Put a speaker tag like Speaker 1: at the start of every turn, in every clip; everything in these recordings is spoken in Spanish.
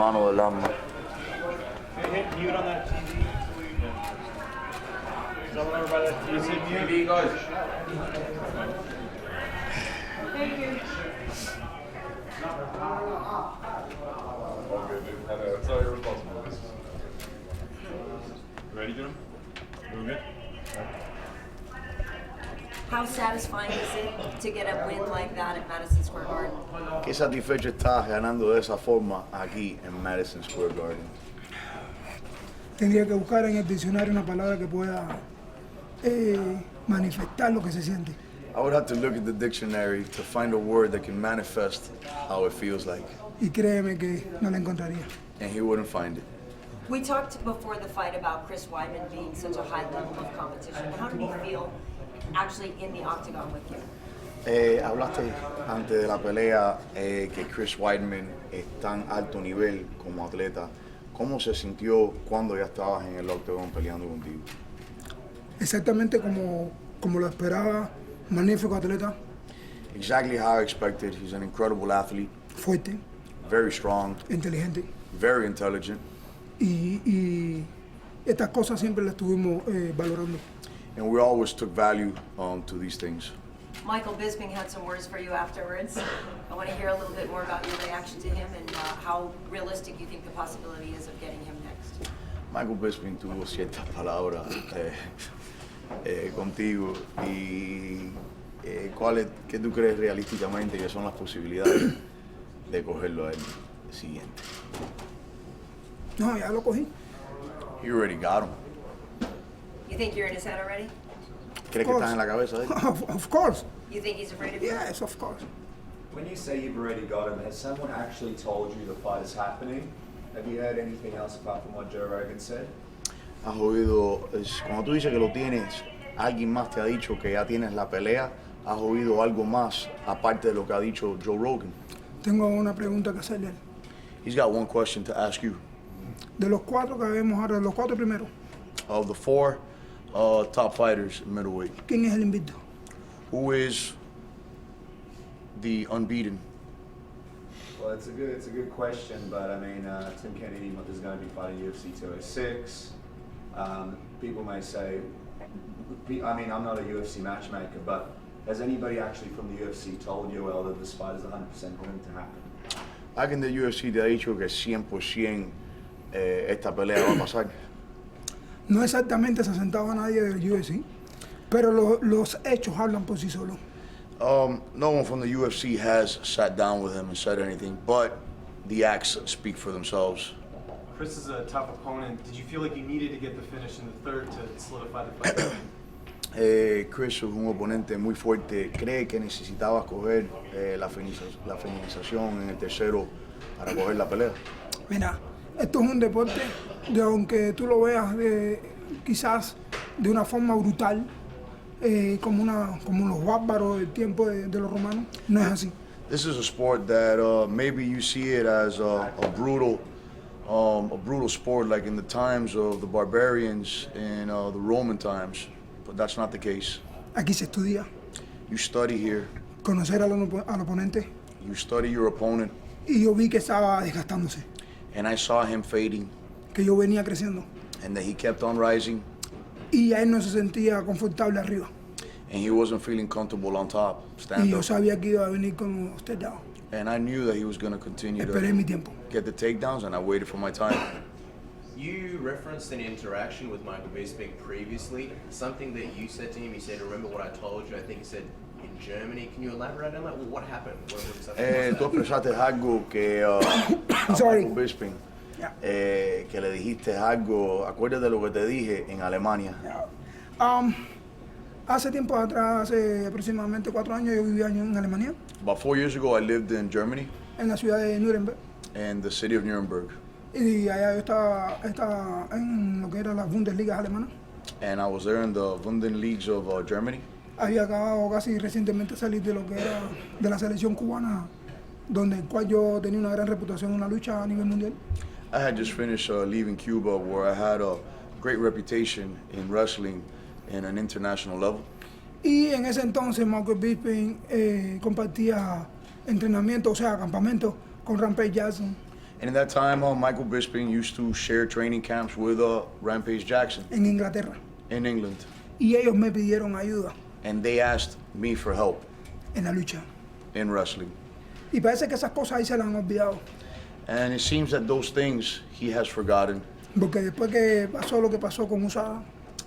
Speaker 1: hermano del alma.
Speaker 2: Mute on that TV. Someone over by that TV, guys.
Speaker 3: Thank you.
Speaker 4: All good, dude. And it's all your responsibilities. You ready, Jim? Doing good?
Speaker 3: How satisfying is it to get a win like that at Madison Square Garden?
Speaker 1: Qué satisfecho estás ganando de esa forma aquí en Madison Square Garden.
Speaker 5: Tendría que buscar en el diccionario una palabra que pueda manifestar lo que se siente.
Speaker 1: I would have to look at the dictionary to find a word that can manifest how it feels like.
Speaker 5: Y créeme que no la encontraría.
Speaker 1: And he wouldn't find it.
Speaker 3: We talked before the fight about Chris Weidman being such a high level of competition. How did he feel actually in the octagon with you?
Speaker 1: Hablaste antes de la pelea que Chris Weidman es tan alto nivel como atleta. ¿Cómo se sintió cuando ya estabas en el octagon peleando contigo?
Speaker 5: Exactamente como lo esperaba, magnífico atleta,
Speaker 1: Exactly how I expected. He's an incredible athlete,
Speaker 5: fuerte,
Speaker 1: very strong,
Speaker 5: inteligente.
Speaker 1: very intelligent,
Speaker 5: Y estas cosas siempre las estuvimos valorando.
Speaker 1: and we always took value to these things.
Speaker 3: Michael Bisping had some words for you afterwards. I want to hear a little bit more about your reaction to him and how realistic you think the possibility is of getting him next.
Speaker 1: Michael Bisping tuvo ciertas palabras contigo y ¿qué tú crees realísticamente que son las posibilidades de cogerlo al siguiente?
Speaker 5: No, ya lo cogí.
Speaker 1: You already got him.
Speaker 3: You think you're in his head already?
Speaker 1: ¿Crees que estás en la cabeza de él?
Speaker 5: Of course.
Speaker 3: You think he's afraid of you?
Speaker 5: Yes, of course.
Speaker 6: When you say you've already got him, has someone actually told you the fight is happening? Have you heard anything else apart from what Joe Rogan said?
Speaker 1: Has oído, cuando tú dices que lo tienes, alguien más te ha dicho que ya tienes la pelea, has oído algo más aparte de lo que ha dicho Joe Rogan.
Speaker 5: Tengo una pregunta que hacerle a él.
Speaker 1: He's got one question to ask you.
Speaker 5: De los cuatro que vemos ahora, de los cuatro primeros,
Speaker 1: Of the four top fighters in middleweight,
Speaker 5: ¿quién es el invicto?
Speaker 1: who is the unbeaten?
Speaker 6: Well, it's a good question, but I mean, Tim Kennedy is going to be fighting UFC 206. People may say, I mean, I'm not a UFC matchmaker, but has anybody actually from the UFC told Yoel that this fight is 100% going to happen?
Speaker 1: Alguien de UFC te ha dicho que 100% esta pelea va a pasar.
Speaker 5: No exactamente se ha sentado nadie del UFC, pero los hechos hablan por sí solos.
Speaker 1: No one from the UFC has sat down with him and said anything, but the acts speak for themselves.
Speaker 2: Chris is a tough opponent. Did you feel like you needed to get the finish in the third to solidify the fight?
Speaker 1: Chris es un oponente muy fuerte. ¿Cree que necesitaba coger la finalización en el tercero para coger la pelea?
Speaker 5: Mira, esto es un deporte de aunque tú lo veas quizás de una forma brutal, como los bárbaros del tiempo de los romanos, no es así.
Speaker 1: This is a sport that maybe you see it as a brutal sport like in the times of the barbarians in the Roman times, but that's not the case.
Speaker 5: Aquí se estudia,
Speaker 1: You study here,
Speaker 5: conocer al oponente,
Speaker 1: you study your opponent,
Speaker 5: y yo vi que estaba desgastándose,
Speaker 1: and I saw him fading,
Speaker 5: que yo venía creciendo,
Speaker 1: and that he kept on rising,
Speaker 5: y a él no se sentía confortable arriba.
Speaker 1: and he wasn't feeling comfortable on top,
Speaker 5: Y
Speaker 1: stand
Speaker 5: yo
Speaker 1: up.
Speaker 5: sabía que iba a venir con usted down.
Speaker 1: And I knew that he was going to continue
Speaker 5: Esperé mi
Speaker 1: to
Speaker 5: tiempo.
Speaker 1: get the takedowns, and I waited for my time.
Speaker 7: You referenced an interaction with Michael Bisping previously, something that you said to him. He said, "Remember what I told you?" I think he said in Germany. Can you elaborate on that? Well, what happened? What exactly
Speaker 1: Tú
Speaker 7: was that?
Speaker 1: expresaste algo que a
Speaker 5: Sorry.
Speaker 1: Michael Bisping,
Speaker 5: Yeah.
Speaker 1: que le dijiste algo, acuérdate de lo que te dije en Alemania.
Speaker 5: Hace tiempo atrás, hace aproximadamente 4 años, yo vivía en Alemania,
Speaker 1: About 4 years ago, I lived in Germany,
Speaker 5: en la ciudad de Nuremberg.
Speaker 1: in the city of Nuremberg,
Speaker 5: Y allá yo estaba en lo que era las Bundesligas alemanas.
Speaker 1: and I was there in the Bundesliga of Germany.
Speaker 5: Había acabado casi recientemente salir de lo que era de la selección cubana, donde el cual yo tenía una gran reputación en la lucha a nivel mundial.
Speaker 1: I had just finished leaving Cuba, where I had a great reputation in wrestling in an international level.
Speaker 5: Y en ese entonces Michael Bisping compartía entrenamiento, o sea, campamento con Rampage Jackson.
Speaker 1: And in that time, Michael Bisping used to share training camps with Rampage Jackson
Speaker 5: en Inglaterra.
Speaker 1: in England.
Speaker 5: Y ellos me pidieron ayuda
Speaker 1: And they asked me for help
Speaker 5: en la lucha.
Speaker 1: in wrestling.
Speaker 5: Y parece que esas cosas ahí se las han olvidado.
Speaker 1: And it seems that those things he has forgotten
Speaker 5: Porque después que pasó lo que pasó con USADA,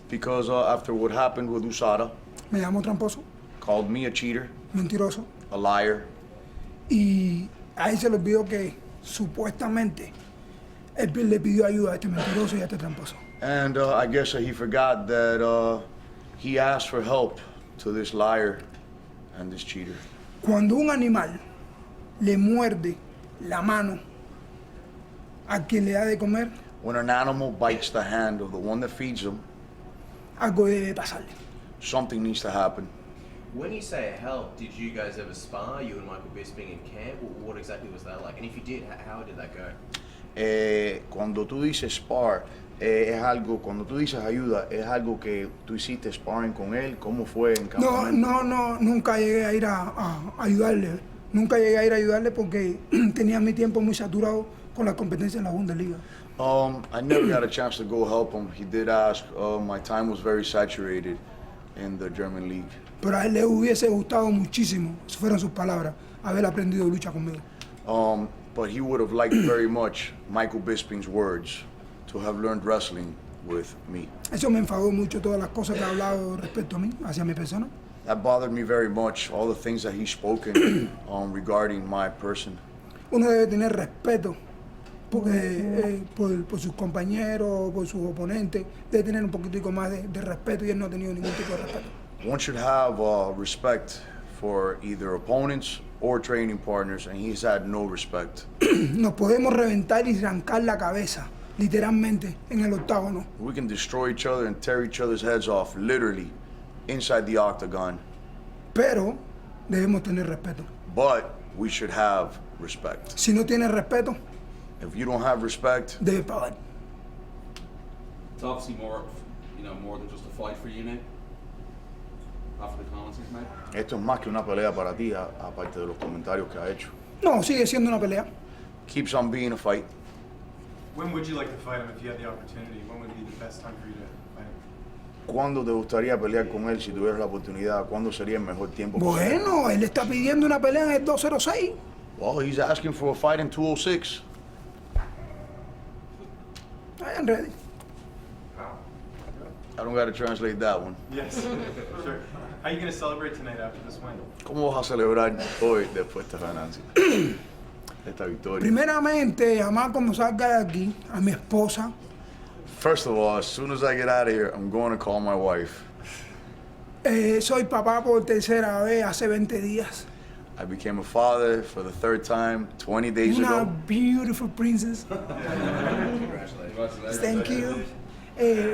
Speaker 1: because after what happened with USADA,
Speaker 5: me llamó tramposo,
Speaker 1: called me a cheater,
Speaker 5: mentiroso.
Speaker 1: a liar,
Speaker 5: Y ahí se le olvidó que supuestamente él le pidió ayuda a este mentiroso y a este tramposo.
Speaker 1: and I guess he forgot that he asked for help to this liar and this cheater.
Speaker 5: Cuando un animal le muerde la mano a quien le da de comer,
Speaker 1: When an animal bites the hand of the one that feeds them,
Speaker 5: algo debe pasarle.
Speaker 1: something needs to happen.
Speaker 7: When you say help, did you guys ever spar, you and Michael Bisping in camp? What exactly was that like? And if you did, how did that go?
Speaker 1: Cuando tú dices spar, es algo, cuando tú dices ayuda, es algo que tú hiciste sparring con él. ¿Cómo fue en campamento?
Speaker 5: No, nunca llegué a ir a ayudarle. Nunca llegué a ir a ayudarle porque tenía mi tiempo muy saturado con la competencia en la Bundesliga.
Speaker 1: I never got a chance to go help him. He did ask. My time was very saturated in the German league.
Speaker 5: Pero a él le hubiese gustado muchísimo, esas fueron sus palabras, haber aprendido lucha conmigo.
Speaker 1: But he would have liked very much Michael Bisping's words to have learned wrestling with me.
Speaker 5: Eso me enfadó mucho, todas las cosas que ha hablado respecto a mí, hacia mi persona.
Speaker 1: That bothered me very much, all the things that he's spoken regarding my person.
Speaker 5: Uno debe tener respeto porque, por sus compañeros, por sus oponentes, debe tener un poquitico más de respeto y él no ha tenido ningún tipo de respeto.
Speaker 1: One should have respect for either opponents or training partners, and he's had no respect.
Speaker 5: Nos podemos reventar y arrancar la cabeza, literalmente, en el octágono.
Speaker 1: We can destroy each other and tear each other's heads off, literally, inside the octagon.
Speaker 5: Pero debemos tener respeto.
Speaker 1: But we should have respect.
Speaker 5: Si no tienes respeto,
Speaker 1: If you don't have respect,
Speaker 5: debes pagar.
Speaker 4: It's obviously more than just a fight for you now. After the comments he's made.
Speaker 1: esto es más que una pelea para ti, aparte de los comentarios que ha hecho.
Speaker 5: No, sigue siendo una pelea.
Speaker 1: Keeps on being a fight.
Speaker 2: When would you like to fight him if you had the opportunity? When would be the best time for you to fight him?
Speaker 1: ¿Cuándo te gustaría pelear con él si tuvieras la oportunidad? ¿Cuándo sería el mejor tiempo? para él?
Speaker 5: Bueno, él está pidiendo una pelea en el 206.
Speaker 1: Well, he's asking for a fight in 206.
Speaker 5: I am ready.
Speaker 1: I don't got to translate that one.
Speaker 2: Yes, sure. How are you going to celebrate tonight after this win?
Speaker 1: ¿Cómo vas a celebrar hoy después de esta ganancia? De esta victoria.
Speaker 5: Primeramente, además cuando salga de aquí, a mi esposa,
Speaker 1: First of all, as soon as I get out of here, I'm going to call my wife.
Speaker 5: soy papá por tercera vez hace 20 días.
Speaker 1: I became a father for the third time 20 days
Speaker 5: Una
Speaker 1: ago.
Speaker 5: beautiful princess.
Speaker 4: Congratulations.
Speaker 5: Thank you.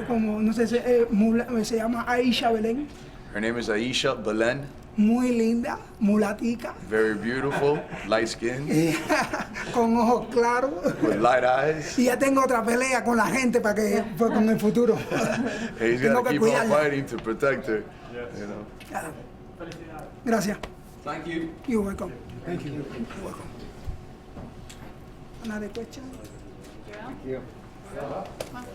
Speaker 5: Como no sé, se llama Aisha Belén.
Speaker 1: Her name is Aisha Belen.
Speaker 5: Muy linda, mulatica,
Speaker 1: Very beautiful, light skin,
Speaker 5: con ojos claros.
Speaker 1: with light eyes.
Speaker 5: Y ya tengo otra pelea con la gente para que con el futuro.
Speaker 1: He's
Speaker 5: Tengo
Speaker 1: got to
Speaker 5: que
Speaker 1: keep on
Speaker 5: cuidarla.
Speaker 1: fighting to protect her.
Speaker 2: Yes.
Speaker 1: You know.
Speaker 5: Gracias.
Speaker 4: Thank you.
Speaker 5: You're welcome. Thank you. You're welcome. Another question?